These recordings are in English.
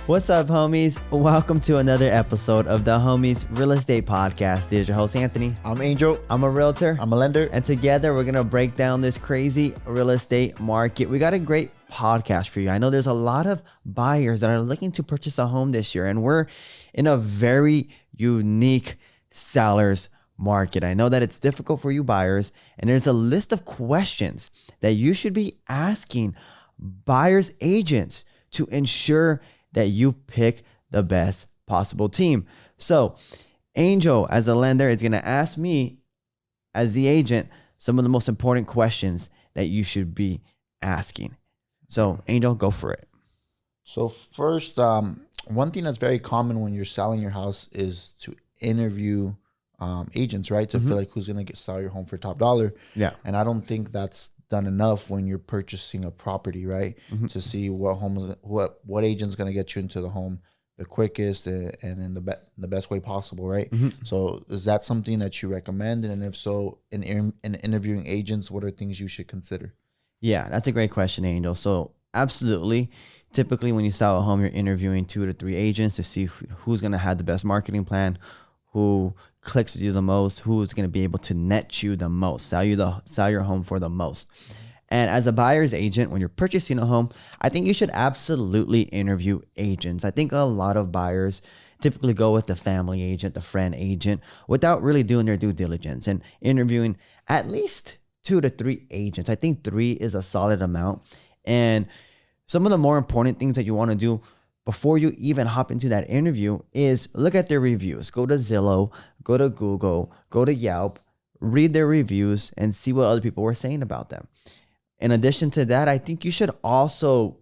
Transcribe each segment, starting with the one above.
What's up, homies? Welcome to another episode of the Homeys Real Estate Podcast. This is your host, Anthony. I'm Angel. I'm a realtor. I'm a lender. And together, we're going to break down this crazy real estate market. We got a great podcast for you. I know there's a lot of buyers that are looking to purchase a home this year, and we're in a very unique seller's market. I know that it's difficult for you buyers, and there's a list of questions that you should be asking buyers agents to ensure that you pick the best possible team. So Angel, as a lender, is going to ask me as the agent some of the most important questions that you should be asking. So Angel, go for it. So first, one thing that's very common when you're selling your house is to interview agents, right? To feel like who's going to sell your home for top dollar. Yeah. And I don't think that's done enough when you're purchasing a property, right? To see what agent's going to get you into the home the quickest and in the best way possible, right? So is that something that you recommend? And if so, in interviewing agents, what are things you should consider? Yeah, that's a great question, Angel. So absolutely. Typically, when you sell a home, you're interviewing 2 to 3 agents to see who's going to have the best marketing plan, who clicks with you the most, who's going to be able to net you the most, sell your home for the most. And as a buyer's agent, when you're purchasing a home, I think you should absolutely interview agents. I think a lot of buyers typically go with the family agent, the friend agent, without really doing their due diligence and interviewing at least 2 to 3 agents. I think 3 is a solid amount. And some of the more important things that you want to do before you even hop into that interview is look at their reviews. Go to Zillow, go to Google, go to Yelp, read their reviews and see what other people were saying about them. In addition to that, I think you should also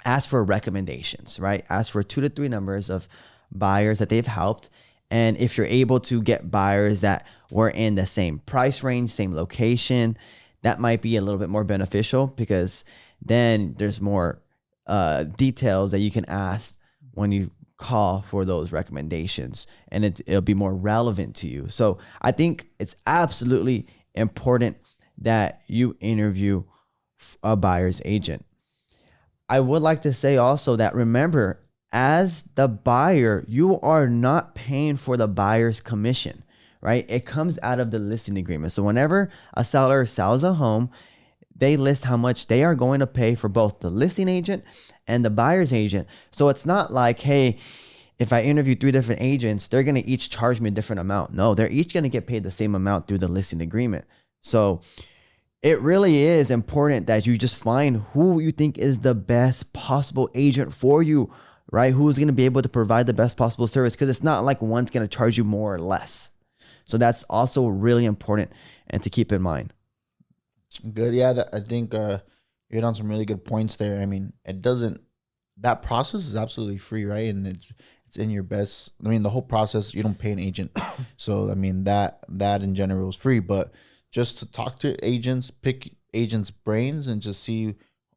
ask for recommendations, right? Ask for 2 to 3 numbers of buyers that they've helped. And if you're able to get buyers that were in the same price range, same location, that might be a little bit more beneficial because then there's more details that you can ask when you call for those recommendations, and it'll be more relevant to you. So I think it's absolutely important that you interview a buyer's agent. I would like to say also that remember, as the buyer, you are not paying for the buyer's commission, right? It comes out of the listing agreement. So whenever a seller sells a home, they list how much they are going to pay for both the listing agent and the buyer's agent. So it's not like, hey, if I interview 3 different agents, they're going to each charge me a different amount. No, they're each going to get paid the same amount through the listing agreement. So it really is important that you just find who you think is the best possible agent for you, right? Who's going to be able to provide the best possible service, because it's not like one's going to charge you more or less. So that's also really important and to keep in mind. Good. Yeah, I think you hit on some really good points there. I mean, that process is absolutely free, right? And it's in your best. I mean, the whole process, you don't pay an agent. So, I mean, that in general is free. But just to talk to agents, pick agents' brains and just see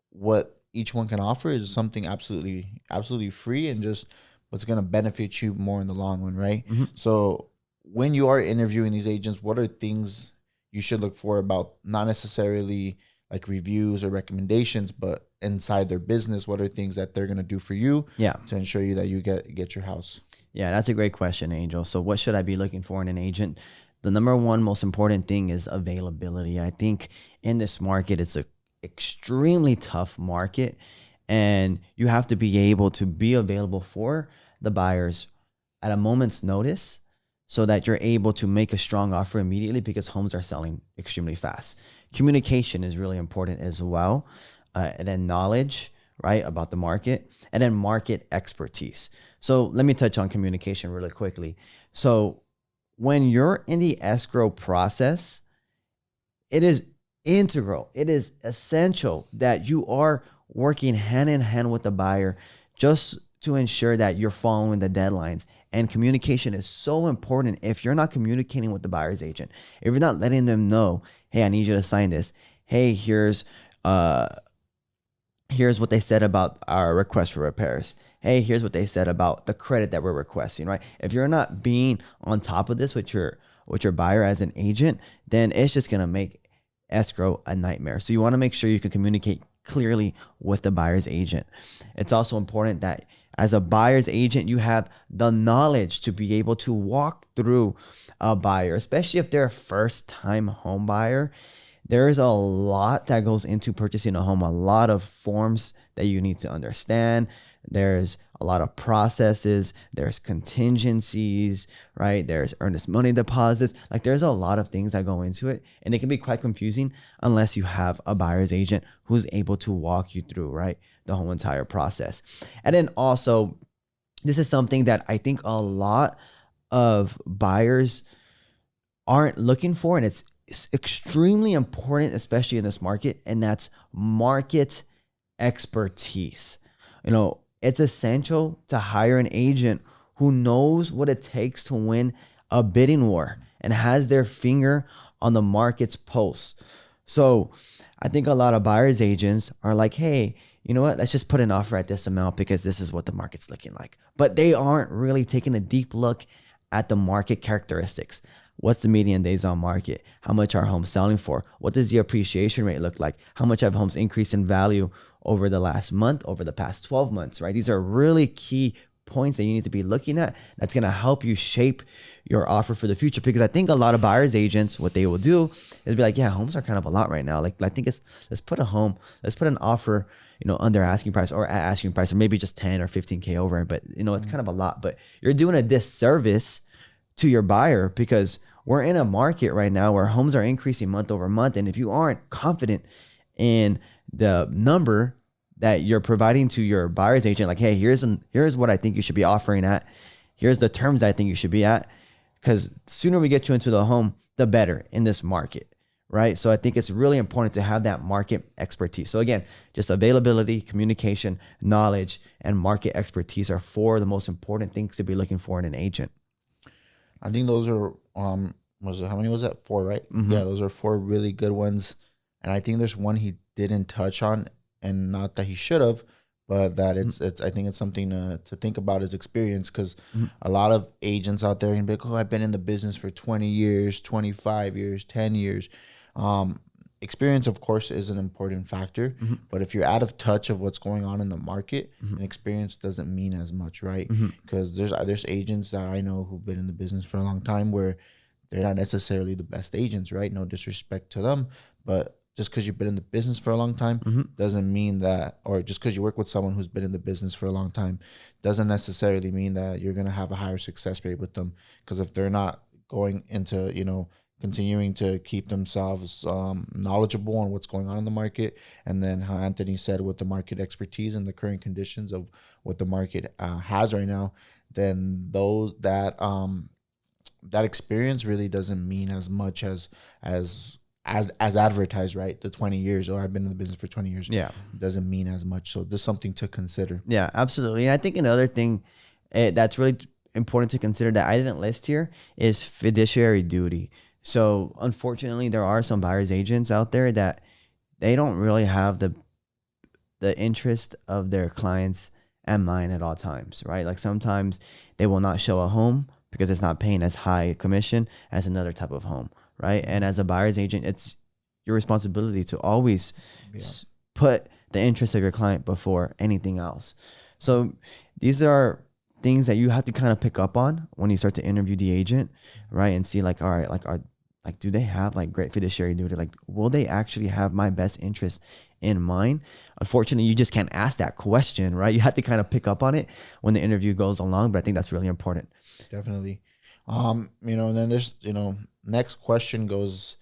what each one can offer is something absolutely free and just what's going to benefit you more in the long run, right? So when you are interviewing these agents, what are things you should look for about, not necessarily like reviews or recommendations, but inside their business, what are things that they're going to do for you to ensure you that you get your house? Yeah, that's a great question, Angel. So what should I be looking for in an agent? The number one most important thing is availability. I think in this market, it's an extremely tough market, and you have to be able to be available for the buyers at a moment's notice, so that you're able to make a strong offer immediately, because homes are selling extremely fast. Communication is really important as well. And then knowledge, right, about the market, and then market expertise. So let me touch on communication really quickly. So when you're in the escrow process, it is integral. It is essential that you are working hand in hand with the buyer just to ensure that you're following the deadlines. And communication is so important. If you're not communicating with the buyer's agent, if you're not letting them know, hey, I need you to sign this. Hey, here's what they said about our request for repairs. Hey, here's what they said about the credit that we're requesting, right? If you're not being on top of this with your buyer as an agent, then it's just going to make escrow a nightmare. So you want to make sure you can communicate clearly with the buyer's agent. It's also important that As a buyer's agent, you have the knowledge to be able to walk through a buyer, especially if they're a first-time home buyer. There is a lot that goes into purchasing a home, a lot of forms that you need to understand. There's a lot of processes, there's contingencies, right? There's earnest money deposits. Like there's a lot of things that go into it, and it can be quite confusing unless you have a buyer's agent who's able to walk you through, right, the whole entire process. And then also, this is something that I think a lot of buyers aren't looking for, and it's extremely important, especially in this market, and that's market expertise. You know, it's essential to hire an agent who knows what it takes to win a bidding war and has their finger on the market's pulse. So I think a lot of buyer's agents are like, hey, you know what? Let's just put an offer at this amount because this is what the market's looking like. But they aren't really taking a deep look at the market characteristics. What's the median days on market? How much are homes selling for? What does the appreciation rate look like? How much have homes increased in value over the last month, over the past 12 months, right? These are really key points that you need to be looking at. That's going to help you shape your offer for the future. Because I think a lot of buyer's agents, what they will do is be like, yeah, homes are kind of a lot right now. Like, I think let's put an offer, you know, under asking price or at asking price, or maybe just 10 or 15K over. But, you know, it's kind of a lot, but you're doing a disservice to your buyer because we're in a market right now where homes are increasing month over month. And if you aren't confident in the number that you're providing to your buyer's agent, like, hey, here's what I think you should be offering at. Here's the terms I think you should be at. Because sooner we get you into the home, the better in this market, right? So I think it's really important to have that market expertise. So again, just availability, communication, knowledge, and market expertise are four of the most important things to be looking for in an agent. I think those are, how many was that? 4, right? Mm-hmm. Yeah, those are 4 really good ones. And I think there's one he didn't touch on, and not that he should have, but that it's I think it's something to think about is experience, because a lot of agents out there can be like, oh, I've been in the business for 20 years, 25 years, 10 years. Experience, of course, is an important factor, but if you're out of touch of what's going on in the market, an experience doesn't mean as much, right? Because there's agents that I know who've been in the business for a long time where they're not necessarily the best agents, right? No disrespect to them, but just because you've been in the business for a long time doesn't mean that, or just because you work with someone who's been in the business for a long time doesn't necessarily mean that you're going to have a higher success rate with them. Because if they're not going into, you know, continuing to keep themselves knowledgeable on what's going on in the market, and then how Anthony said, with the market expertise and the current conditions of what the market has right now, then that experience really doesn't mean as much as advertised, right? The 20 years, or I've been in the business for 20 years. Yeah. Doesn't mean as much. So there's something to consider. Yeah, absolutely. And I think another thing that's really important to consider that I didn't list here is fiduciary duty. So unfortunately, there are some buyer's agents out there that they don't really have the interest of their clients and mine at all times, right? Like sometimes they will not show a home because it's not paying as high a commission as another type of home, right? And as a buyer's agent, it's your responsibility to always put the interest of your client before anything else. So these are things that you have to kind of pick up on when you start to interview the agent, right? And see like, all right, like, do they have like great fiduciary duty? Like, will they actually have my best interest in mind? Unfortunately, you just can't ask that question, right? You have to kind of pick up on it when the interview goes along, but I think that's really important. Definitely. You know, and then there's, you know, next question goes,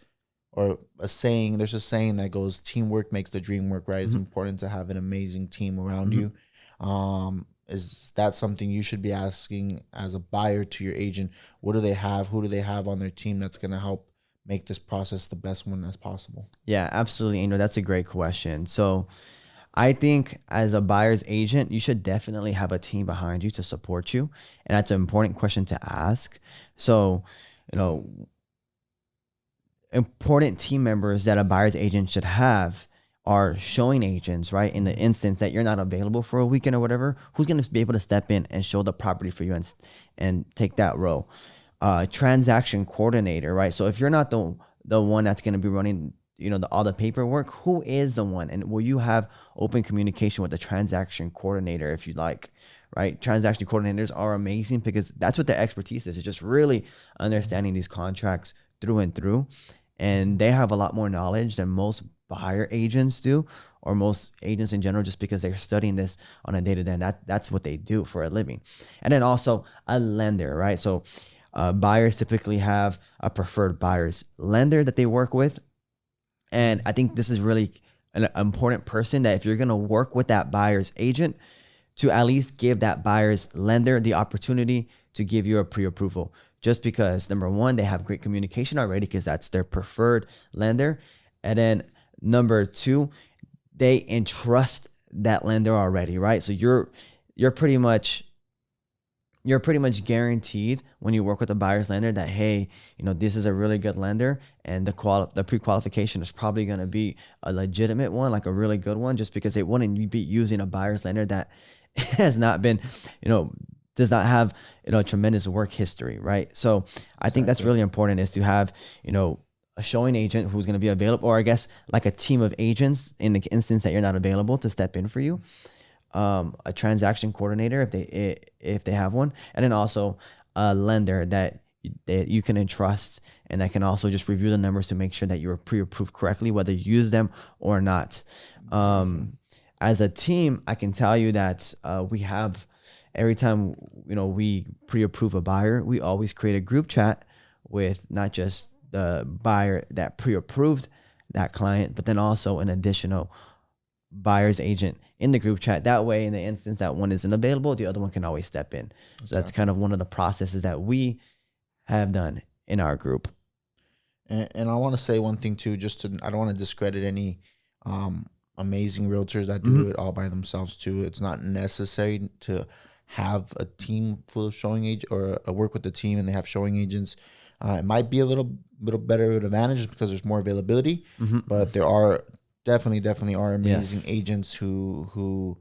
or there's a saying that goes, teamwork makes the dream work, right? It's important to have an amazing team around you. Is that something you should be asking as a buyer to your agent? What do they have? Who do they have on their team that's going to help make this process the best one as possible? Yeah, absolutely. Angel, that's a great question. So I think as a buyer's agent, you should definitely have a team behind you to support you. And that's an important question to ask. So, you know, important team members that a buyer's agent should have are showing agents, right? In the instance that you're not available for a weekend or whatever, who's going to be able to step in and show the property for you and take that role? Transaction coordinator, right? So if you're not the one that's going to be running, you know, all the paperwork, who is the one? And will you have open communication with the transaction coordinator if you like, right? Transaction coordinators are amazing because that's what their expertise is. It's just really understanding these contracts through and through. And they have a lot more knowledge than most buyer agents do, or most agents in general, just because they're studying this on a day-to-day. And that's what they do for a living. And then also a lender, right? So buyers typically have a preferred buyer's lender that they work with. And I think this is really an important person, that if you're going to work with that buyer's agent, to at least give that buyer's lender the opportunity to give you a pre-approval. Just because, number one, they have great communication already because that's their preferred lender. And then number two, they entrust that lender already, right? So you're pretty much guaranteed when you work with a buyer's lender that, hey, this is a really good lender, and the pre-qualification is probably going to be a legitimate one, like a really good one, just because they wouldn't be using a buyer's lender that has not been, does not have, a tremendous work history, right? So I think that's really important, is to have, a showing agent who's going to be available, or I guess like a team of agents in the instance that you're not available to step in for you. A transaction coordinator if they have one, and then also a lender that you can entrust, and that can also just review the numbers to make sure that you're pre-approved correctly, whether you use them or not. As a team, I can tell you that we have, every time we pre-approve a buyer, we always create a group chat with not just the buyer that pre-approved that client, but then also an additional buyer's agent in the group chat. That way, in the instance that one isn't available, the other one can always step in. So that's kind of one of the processes that we have done in our group. And I want to say one thing too, I don't want to discredit any amazing realtors that do it all by themselves too. It's not necessary to have a team full of showing agents, or work with the team and they have showing agents. It might be a little better advantage because there's more availability, but there are definitely are amazing agents who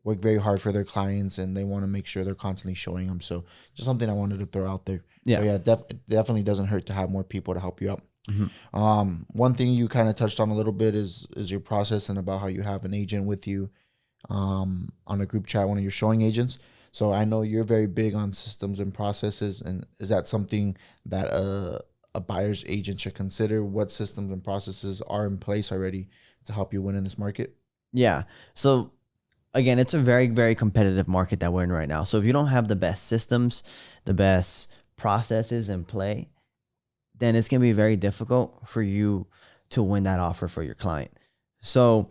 work very hard for their clients, and they want to make sure they're constantly showing them. So just something I wanted to throw out there. It definitely doesn't hurt to have more people to help you out. One thing you kind of touched on a little bit is your process, and about how you have an agent with you on a group chat, one of your showing agents. So I know you're very big on systems and processes, and is that something that a buyer's agent should consider? What systems and processes are in place already to help you win in this market? Yeah. So again, it's a very, very competitive market that we're in right now. So if you don't have the best systems, the best processes in play, then it's going to be very difficult for you to win that offer for your client. So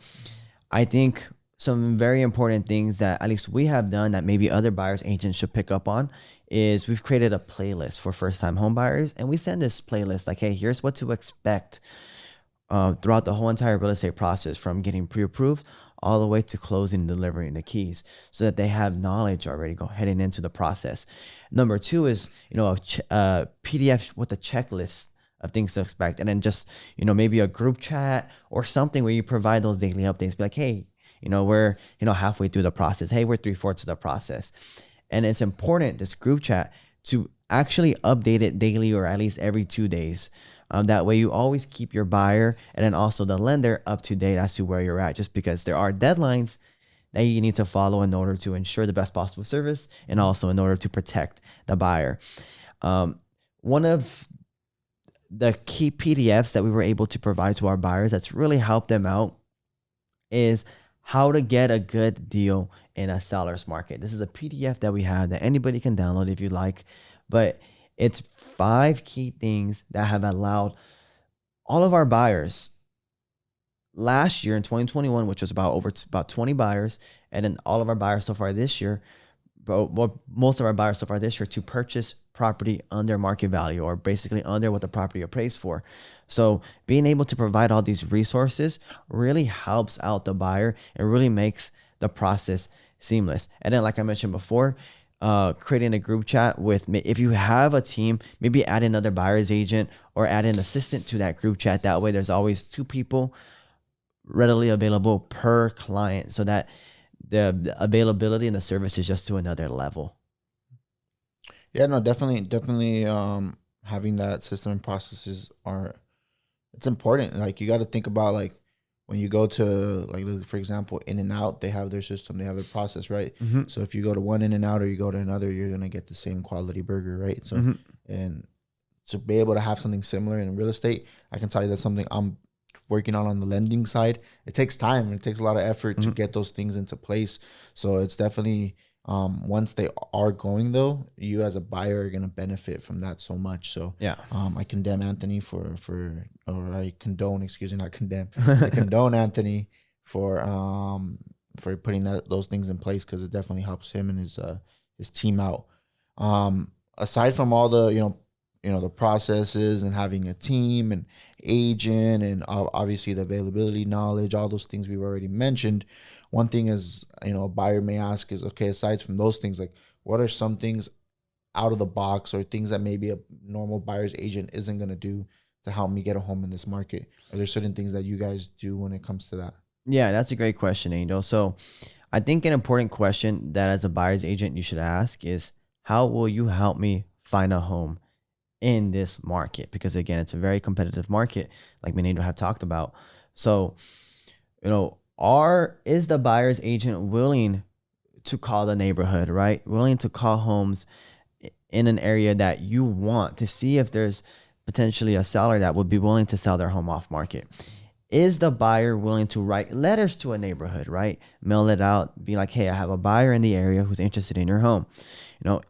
I think some very important things that at least we have done that maybe other buyers agents should pick up on is we've created a playlist for first-time home buyers, and we send this playlist like, hey, here's what to expect throughout the whole entire real estate process, from getting pre-approved all the way to closing and delivering the keys, so that they have knowledge already heading into the process. Number two is, a PDF with a checklist of things to expect. And then just, maybe a group chat or something where you provide those daily updates. Be like, hey, we're, halfway through the process. Hey, we're 3/4 of the process. And it's important, this group chat, to actually update it daily, or at least every 2 days. That way you always keep your buyer and then also the lender up to date as to where you're at, just because there are deadlines that you need to follow in order to ensure the best possible service, and also in order to protect the buyer. One of the key PDFs that we were able to provide to our buyers that's really helped them out is how to get a good deal in a seller's market. This is a PDF that we have that anybody can download if you like, but it's 5 key things that have allowed all of our buyers last year in 2021, which was about 20 buyers, and then all of our buyers so far this year, most of our buyers so far this year, to purchase property under market value, or basically under what the property appraised for. So being able to provide all these resources really helps out the buyer and really makes the process seamless. And then, like I mentioned before, creating a group chat with, if you have a team, maybe add another buyer's agent or add an assistant to that group chat. That way there's always 2 people readily available per client, so that the availability and the service is just to another level. Yeah, no, definitely having that system and processes it's important. Like, you got to think about, like, when you go to, like, for example, In-N-Out, they have their system, they have their process, right? So if you go to one In-N-Out or you go to another, you're gonna get the same quality burger, right? So and to be able to have something similar in real estate, I can tell you that's something I'm working on the lending side. It takes time. It takes a lot of effort to get those things into place. So it's definitely, once they are going, though, you as a buyer are going to benefit from that so much. So Yeah. I condemn Anthony or I condone, excuse me, not condemn. I condone Anthony for putting those things in place, because it definitely helps him and his team out. Aside from all the, the processes and having a team and agent and obviously the availability knowledge, all those things we've already mentioned. One thing is, a buyer may ask is, okay, aside from those things, like, what are some things out of the box or things that maybe a normal buyer's agent isn't going to do to help me get a home in this market? Are there certain things that you guys do when it comes to that? Yeah, that's a great question, Angel. So I think an important question that as a buyer's agent you should ask is, how will you help me find a home in this market? Because again, it's a very competitive market, like me and Angel have talked about. So, is the buyer's agent willing to call the neighborhood, right? Willing to call homes in an area that you want, to see if there's potentially a seller that would be willing to sell their home off market? Is the buyer willing to write letters to a neighborhood, right? Mail it out, be like, hey, I have a buyer in the area who's interested in your home.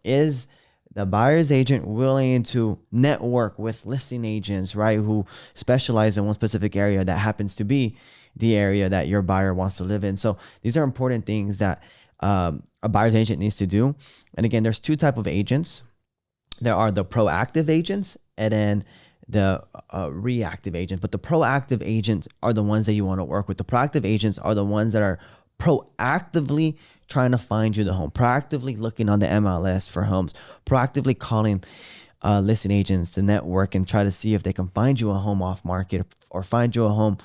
Is the buyer's agent willing to network with listing agents, right, who specialize in one specific area that happens to be the area that your buyer wants to live in? So these are important things that a buyer's agent needs to do. And again, there's two types of agents. There are the proactive agents and then the reactive agent. But the proactive agents are the ones that you want to work with. The proactive agents are the ones that are proactively trying to find you the home, proactively looking on the MLS for homes, proactively calling listing agents to network and try to see if they can find you a home off market or find you a home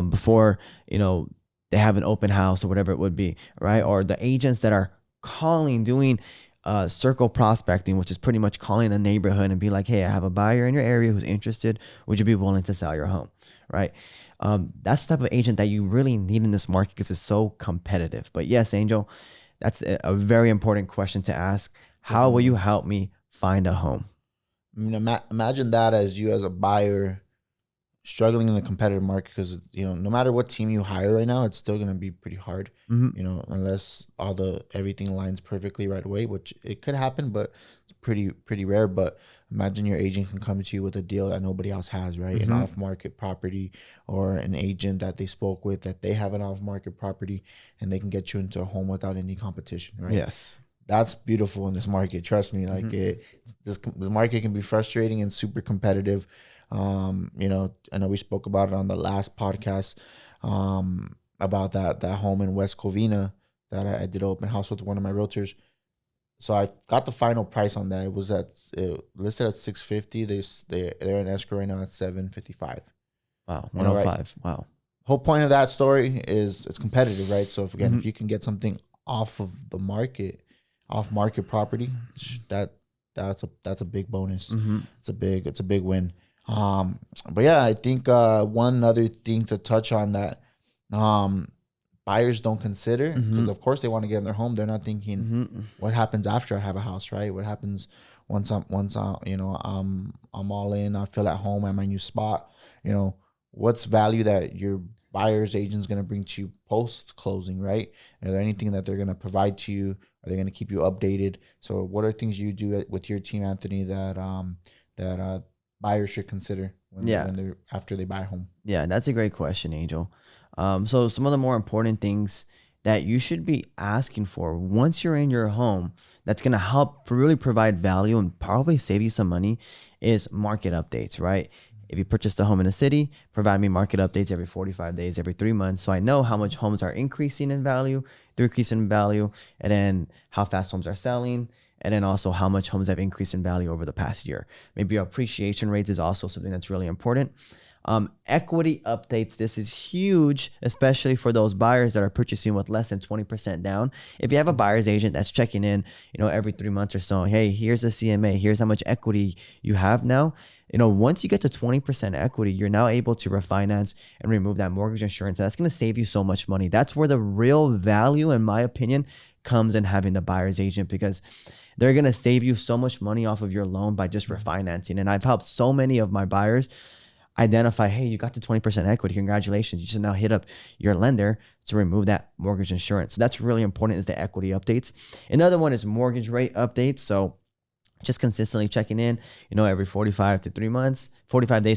before, they have an open house or whatever it would be, right? Or the agents that are calling, doing circle prospecting, which is pretty much calling a neighborhood and be like, hey, I have a buyer in your area who's interested. Would you be willing to sell your home, right? That's the type of agent that you really need in this market because it's so competitive. But yes, Angel, that's a very important question to ask. How will you help me find a home? I mean, imagine that as you as a buyer struggling in a competitive market, because no matter what team you hire right now, it's still going to be pretty hard. Unless everything lines perfectly right away, which it could happen, but it's pretty rare. But imagine your agent can come to you with a deal that nobody else has, right? An off-market property, or an agent that they spoke with that they have an off-market property, and they can get you into a home without any competition, right? Yes. That's beautiful in this market. Trust me. Like this market can be frustrating and super competitive. I know we spoke about it on the last podcast, about that home in West Covina that I did an open house with one of my realtors. So I got the final price on that. It was listed at $650. They're in escrow right now at $755. Wow, 105. Right? Wow. Whole point of that story is it's competitive, right? So if you can get something off of the market, off market property, that's a big bonus. It's a big win. But yeah, I think one other thing to touch on that buyers don't consider, because of course they want to get in their home. They're not thinking what happens after I have a house, right? What happens once I'm all in, I feel at home at my new spot. What's value that your buyer's agent is going to bring to you post closing, right? Are there anything that they're going to provide to you? Are they going to keep you updated? So what are things you do with your team, Anthony, that buyers should consider when after they buy a home? Yeah, that's a great question, Angel. So some of the more important things that you should be asking for once you're in your home that's going to help really provide value and probably save you some money is market updates, right? If you purchased a home in a city, provide me market updates every 45 days, every 3 months, so I know how much homes are increasing in value, and then how fast homes are selling, and then also how much homes have increased in value over the past year. Maybe your appreciation rates is also something that's really important. Equity updates. This is huge, especially for those buyers that are purchasing with less than 20% down. If you have a buyer's agent that's checking in, every 3 months or so, hey, here's a CMA, here's how much equity you have now. Once you get to 20% equity, you're now able to refinance and remove that mortgage insurance. And that's going to save you so much money. That's where the real value, in my opinion, comes in having the buyer's agent, because they're going to save you so much money off of your loan by just refinancing. And I've helped so many of my buyers identify, hey, you got to 20% equity. Congratulations. You should now hit up your lender to remove that mortgage insurance. So that's really important, is the equity updates. Another one is mortgage rate updates. So just consistently checking in, every 45 days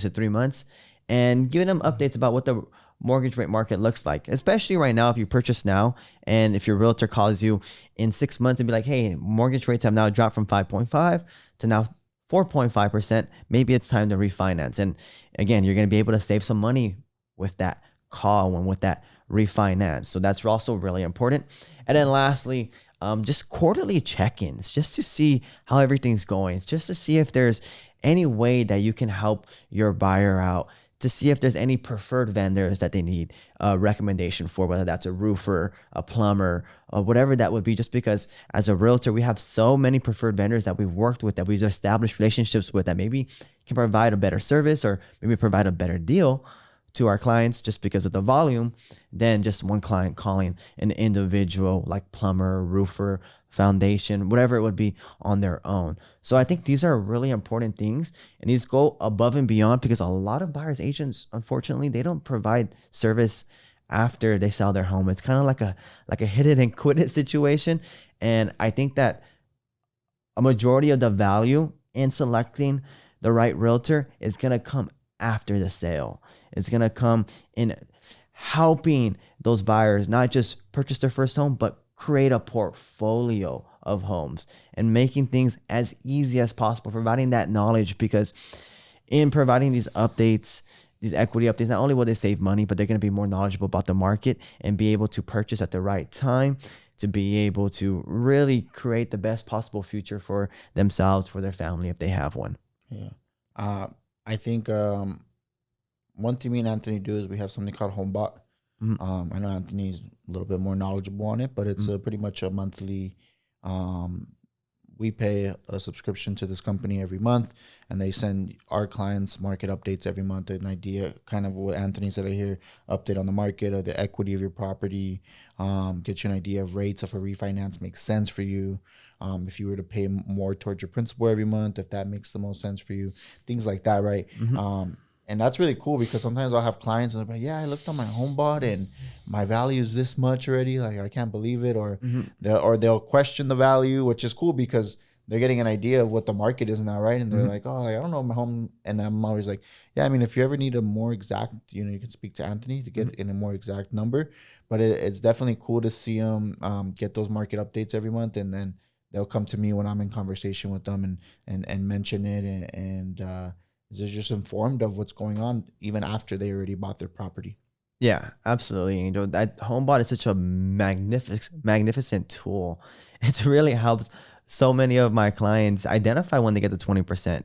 to 3 months, and giving them updates about what the mortgage rate market looks like, especially right now. If you purchase now, and if your realtor calls you in 6 months and be like, hey, mortgage rates have now dropped from 5.5 to now 4.5%, maybe it's time to refinance. And again, you're going to be able to save some money with that call and with that refinance. So that's also really important. And then lastly, just quarterly check-ins, just to see how everything's going. It's just to see if there's any way that you can help your buyer out, to see if there's any preferred vendors that they need a recommendation for, whether that's a roofer, a plumber, or whatever that would be. Just because as a realtor, we have so many preferred vendors that we've worked with, that we've established relationships with, that maybe can provide a better service or maybe provide a better deal to our clients just because of the volume, than just one client calling an individual like plumber, roofer, foundation, whatever it would be, on their own. So I think these are really important things, and these go above and beyond, because a lot of buyers agents, unfortunately, they don't provide service after they sell their home. It's kind of like a hit it and quit it situation. And I think that a majority of the value in selecting the right realtor is going to come after the sale. It's going to come in helping those buyers not just purchase their first home, but create a portfolio of homes, and making things as easy as possible, providing that knowledge. Because in providing these updates, these equity updates, not only will they save money, but they're going to be more knowledgeable about the market and be able to purchase at the right time, to be able to really create the best possible future for themselves, for their family, if they have one. Yeah. I think one thing me and Anthony do is we have something called Homebot. I know Anthony's a little bit more knowledgeable on it, but it's pretty much a monthly. We pay a subscription to this company every month, and they send our clients market updates every month, an idea, kind of what Anthony said here, update on the market or the equity of your property, get you an idea of rates, if a refinance makes sense for you, if you were to pay more towards your principal every month, if that makes the most sense for you, things like that, right? And that's really cool, because sometimes I'll have clients and they'll be like, yeah, I looked on my Homebot and my value is this much already. Like, I can't believe it. Or they'll question the value, which is cool because they're getting an idea of what the market is now, right? And they're like, oh, I don't know my home. And I'm always like, yeah, I mean, if you ever need a more exact, you can speak to Anthony to get in a more exact number. But it's definitely cool to see them get those market updates every month. And then they'll come to me when I'm in conversation with them and mention it. And they're just informed of what's going on even after they already bought their property. Yeah, absolutely. That Homebot is such a magnificent tool. It really helps so many of my clients identify when they get to 20%.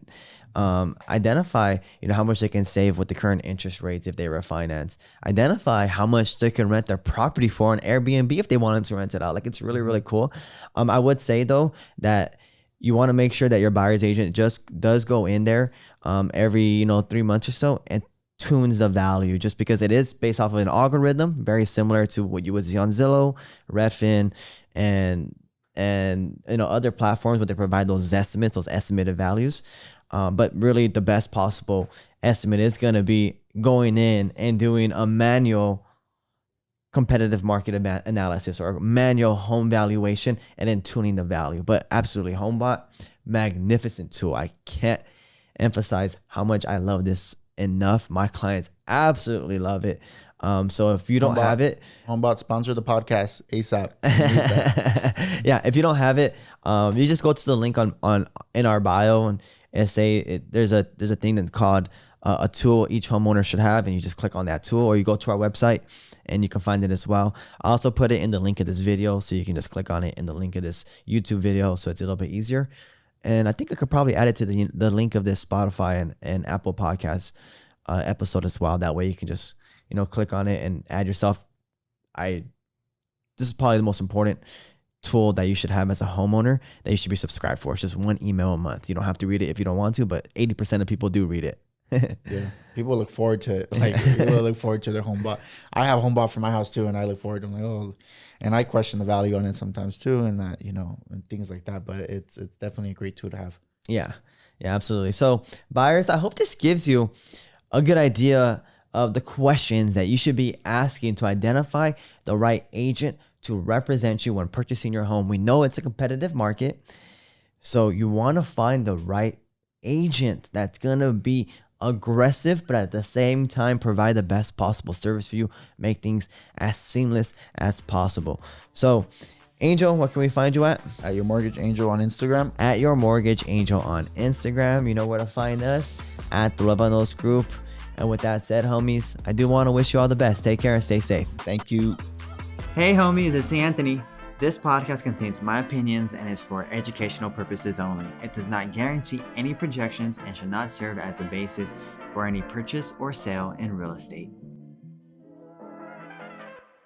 Identify, how much they can save with the current interest rates if they refinance. Identify how much they can rent their property for on Airbnb if they wanted to rent it out. Like, it's really, really cool. I would say though that you want to make sure that your buyer's agent just does go in there every 3 months or so and tunes the value, just because it is based off of an algorithm very similar to what you would see on Zillow, Redfin, and other platforms where they provide those estimates, those estimated values. But really the best possible estimate is going to be going in and doing a manual competitive market analysis or manual home valuation and then tuning the value. But absolutely, Homebot, magnificent tool. I can't emphasize how much I love this enough. My clients absolutely love it. So if you don't have it, Homebot, sponsor the podcast ASAP. Yeah, if you don't have it, you just go to the link on in our bio and say there's a thing that's called a tool each homeowner should have, and you just click on that tool, or you go to our website and you can find it as well. I also put it in the link of this video, so you can just click on it in the link of this YouTube video, so it's a little bit easier. And I think I could probably add it to the link of this Spotify and Apple Podcasts episode as well. That way you can just, click on it and add yourself. This is probably the most important tool that you should have as a homeowner that you should be subscribed for. It's just one email a month. You don't have to read it if you don't want to, but 80% of people do read it. Yeah, people look forward to it. Like, people look forward to their Homebot. I have Homebot for my house too, and I look forward to. I'm like, oh, and I question the value on it sometimes too, and and things like that. But it's definitely a great tool to have. Yeah, absolutely. So buyers, I hope this gives you a good idea of the questions that you should be asking to identify the right agent to represent you when purchasing your home. We know it's a competitive market, so you want to find the right agent that's going to be aggressive, but at the same time provide the best possible service for you, make things as seamless as possible. So Angel, what can we find you at? At Your Mortgage Angel on Instagram. At Your Mortgage Angel on Instagram. You know where to find us, at the Luevanos Group. And with that said, homies, I do want to wish you all the best. Take care and stay safe. Thank you. Hey homies, it's Anthony. This podcast contains my opinions and is for educational purposes only. It does not guarantee any projections and should not serve as a basis for any purchase or sale in real estate.